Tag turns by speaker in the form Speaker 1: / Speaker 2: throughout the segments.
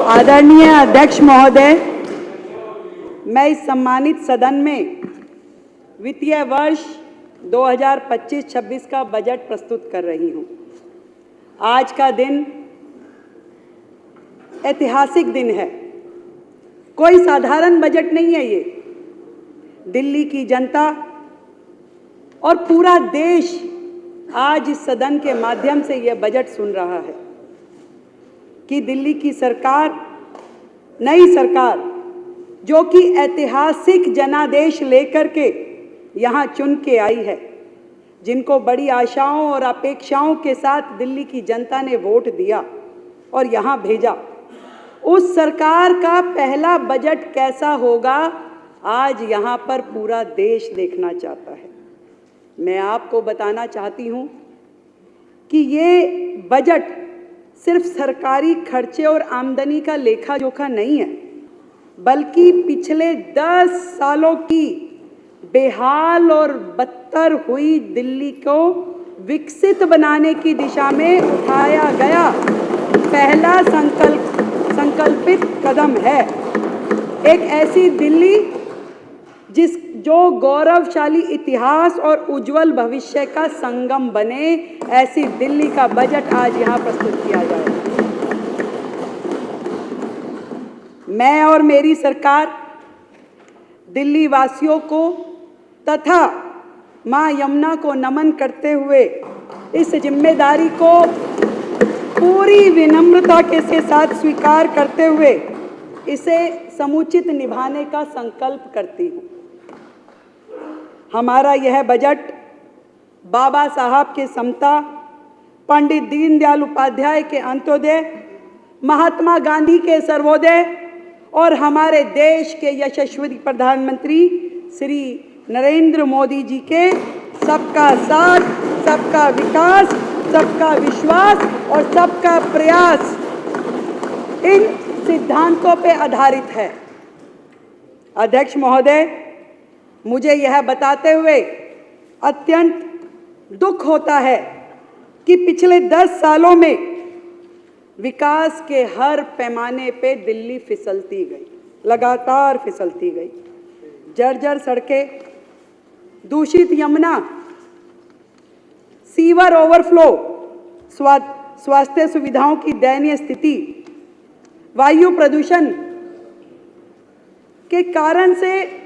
Speaker 1: आदरणीय अध्यक्ष महोदय, मैं इस सम्मानित सदन में वित्तीय वर्ष 2025-26 का बजट प्रस्तुत कर रही हूं। आज का दिन ऐतिहासिक दिन है। कोई साधारण बजट नहीं है। ये दिल्ली की जनता और पूरा देश आज इस सदन के माध्यम से यह बजट सुन रहा है कि दिल्ली की सरकार, नई सरकार, जो कि ऐतिहासिक जनादेश लेकर के यहाँ चुन के आई है, जिनको बड़ी आशाओं और अपेक्षाओं के साथ दिल्ली की जनता ने वोट दिया और यहाँ भेजा, उस सरकार का पहला बजट कैसा होगा, आज यहाँ पर पूरा देश देखना चाहता है। मैं आपको बताना चाहती हूँ कि ये बजट सिर्फ सरकारी खर्चे और आमदनी का लेखा जोखा नहीं है, बल्कि पिछले 10 सालों की बेहाल और बदतर हुई दिल्ली को विकसित बनाने की दिशा में उठाया गया पहला संकल्पित कदम है। एक ऐसी दिल्ली जो गौरवशाली इतिहास और उज्जवल भविष्य का संगम बने, ऐसी दिल्ली का बजट आज यहाँ प्रस्तुत किया जाएगा। मैं और मेरी सरकार दिल्ली वासियों को तथा मां यमुना को नमन करते हुए इस जिम्मेदारी को पूरी विनम्रता के साथ स्वीकार करते हुए इसे समुचित निभाने का संकल्प करती हूँ। हमारा यह बजट बाबा साहब के समता, पंडित दीनदयाल उपाध्याय के अंत्योदय, महात्मा गांधी के सर्वोदय और हमारे देश के यशस्वी प्रधानमंत्री श्री नरेंद्र मोदी जी के सबका साथ, सबका विकास, सबका विश्वास और सबका प्रयास, इन सिद्धांतों पे आधारित है। अध्यक्ष महोदय, मुझे यह बताते हुए अत्यंत दुख होता है कि पिछले 10 सालों में विकास के हर पैमाने पे दिल्ली फिसलती गई, लगातार फिसलती गई। जर्जर सड़कें, दूषित यमुना, सीवर ओवरफ्लो, स्वास्थ्य सुविधाओं की दयनीय स्थिति, वायु प्रदूषण के कारण से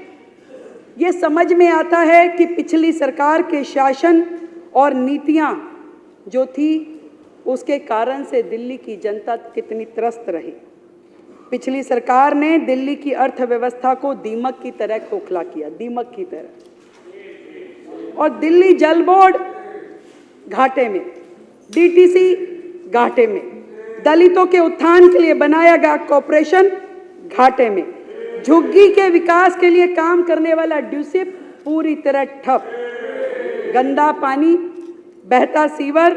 Speaker 1: ये समझ में आता है कि पिछली सरकार के शासन और नीतियां जो थी, उसके कारण से दिल्ली की जनता कितनी त्रस्त रही। पिछली सरकार ने दिल्ली की अर्थव्यवस्था को दीमक की तरह खोखला किया, दीमक की तरह। और दिल्ली जल बोर्ड घाटे में, डीटीसी घाटे में, दलितों के उत्थान के लिए बनाया गया कॉर्पोरेशन घाटे में, झुग्गी के विकास के लिए काम करने वाला ड्यूसिप पूरी तरह ठप, गंदा पानी, बहता सीवर,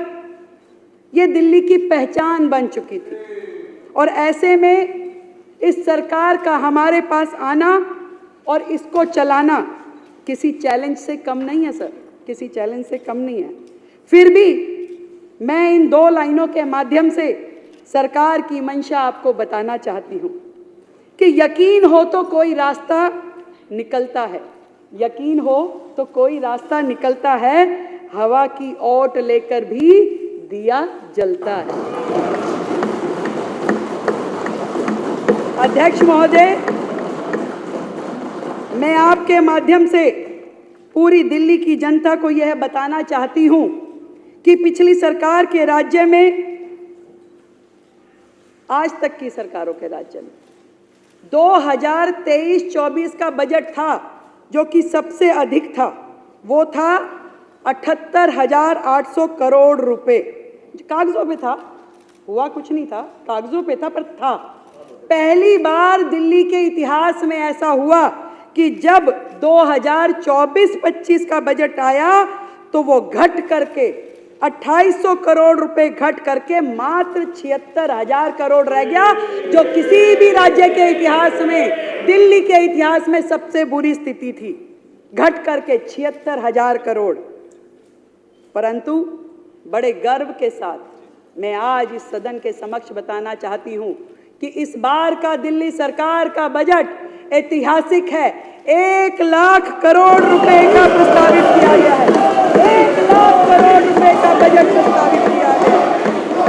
Speaker 1: ये दिल्ली की पहचान बन चुकी थी। और ऐसे में इस सरकार का हमारे पास आना और इसको चलाना किसी चैलेंज से कम नहीं है सर, किसी चैलेंज से कम नहीं है। फिर भी मैं इन 2 लाइनों के माध्यम से सरकार की मंशा आपको बताना चाहती हूँ कि यकीन हो तो कोई रास्ता निकलता है, यकीन हो तो कोई रास्ता निकलता है, हवा की ओट लेकर भी दिया जलता है। अध्यक्ष महोदय, मैं आपके माध्यम से पूरी दिल्ली की जनता को यह बताना चाहती हूं कि पिछली सरकार के राज्य में, आज तक की सरकारों के राज्य में 2023-24 का बजट था जो कि सबसे अधिक था, वो था 78,800 करोड़ रुपए। कागजों पे था, हुआ कुछ नहीं था, कागजों पे था, पर था। पहली बार दिल्ली के इतिहास में ऐसा हुआ कि जब 2024-25 का बजट आया तो वो घट करके 2800 करोड़ रुपए घट करके मात्र 76,000 करोड़ रह गया, जो किसी भी राज्य के इतिहास में, दिल्ली के इतिहास में सबसे बुरी स्थिति थी, घट करके 76,000 करोड़। परंतु बड़े गर्व के साथ मैं आज इस सदन के समक्ष बताना चाहती हूं कि इस बार का दिल्ली सरकार का बजट ऐतिहासिक है। 1 लाख करोड़ रुपए का प्रस्तावित किया गया है। 1 लाख करोड़ रुपए का बजट प्रस्तावित किया गया है।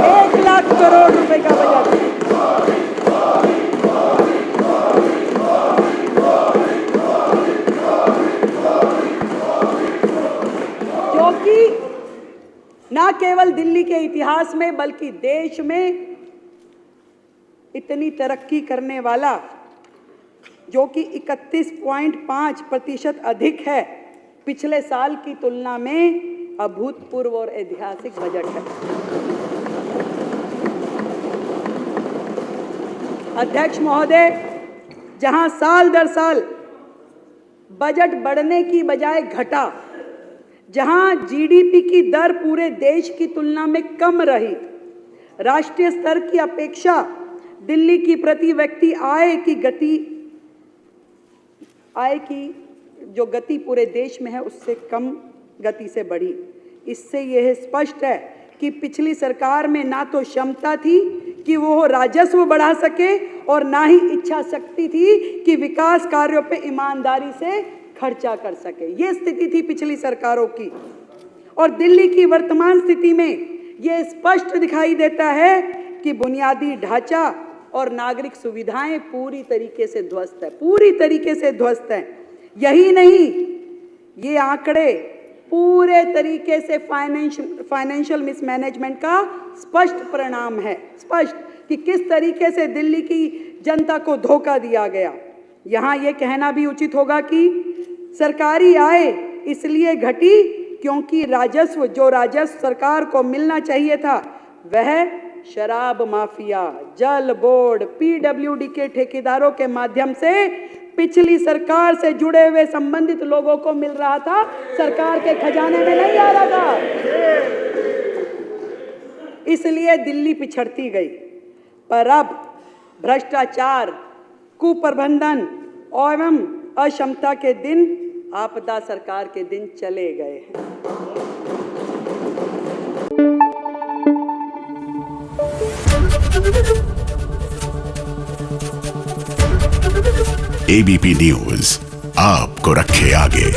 Speaker 1: 1 लाख करोड़ रुपए का बजट। जो कि ना केवल दिल्ली के इतिहास में बल्कि देश में इतनी तरक्की करने वाला, जो कि 31.5% अधिक है, पिछले साल की तुलना में अभूतपूर्व और ऐतिहासिक बजट है। अध्यक्ष महोदय, जहां साल दर साल बजट बढ़ने की बजाय घटा, जहां जीडीपी की दर पूरे देश की तुलना में कम रही, राष्ट्रीय स्तर की अपेक्षा दिल्ली की प्रति व्यक्ति आय की जो गति पूरे देश में है उससे कम गति से बढ़ी। इससे यह स्पष्ट है कि पिछली सरकार में ना तो क्षमता थी कि वो राजस्व बढ़ा सके और ना ही इच्छा शक्ति थी कि विकास कार्यों पे ईमानदारी से खर्चा कर सके। ये स्थिति थी पिछली सरकारों की। और दिल्ली की वर्तमान स्थिति में ये स्पष्ट दिखाई देता है कि बुनियादी ढांचा और नागरिक सुविधाएं पूरी तरीके से ध्वस्त है, पूरी तरीके से ध्वस्त है। यही नहीं, ये आंकड़े पूरे तरीके से फाइनेंशियल मिसमैनेजमेंट का स्पष्ट परिणाम है। स्पष्ट कि किस तरीके से दिल्ली की जनता को धोखा दिया गया। यहाँ ये कहना भी उचित होगा कि सरकारी आय इसलिए घटी क्योंकि जो राजस्व सरकार को मिलना चाहिए था वह शराब माफिया, जल बोर्ड, पीडब्ल्यूडी के ठेकेदारों के माध्यम से पिछली सरकार से जुड़े हुए संबंधित लोगों को मिल रहा था, सरकार के खजाने में नहीं आ रहा था। इसलिए दिल्ली पिछड़ती गई। पर अब भ्रष्टाचार, कुप्रबंधन एवं अक्षमता के दिन, आपदा सरकार के दिन चले गए हैं।
Speaker 2: एबीपी न्यूज आपको रखे आगे।